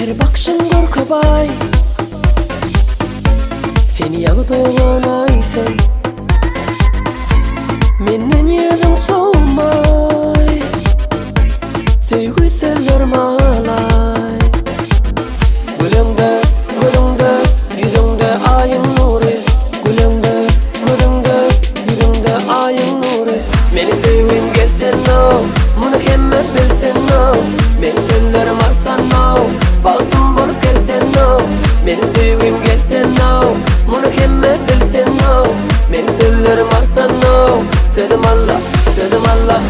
Bir bakışın korkubay, seni yanı doğan aysen. Menden yüzün soğumay, sevgi sellerim alay. Gülümde, gülümde, yüzünde ayın nuru. Gülümde, gülümde, yüzünde ayın nuru. Meni sevgim gelsen no, bunu hemme bilsen no. Meni sellerim arsan no, baktım bulup gelsen no. Meni sevgim gelsen no, bunu hemme bilsen no. Meni sellerim arsan no. Sevdim Allah, sevdim Allah.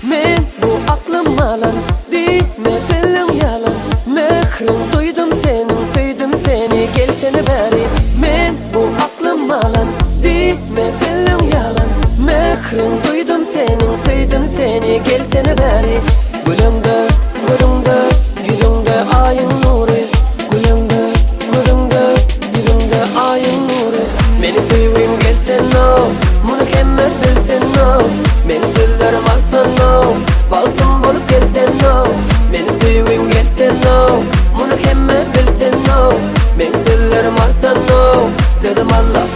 Men bu aklım alan, dime feeling yalan. Mehrin duydum senin, söyledim seni, gelsene beri. Men bu aklım alan, dime feeling yalan. Mehrin duydum senin, söyledim seni, gelsene beri. Gülümde, gülümde, yüzünde ayın nuru. Gülümde, gülümde, yüzünde ayın nuru. Meni seveyim gelsen no, bunu hemme bilsen no. Meni sözlerim alsan no, baktım bulup gelsen no. Meni seveyim gelsen no, bunu hemme bilsen no. Meni sözlerim alsan no, sevdim Allah.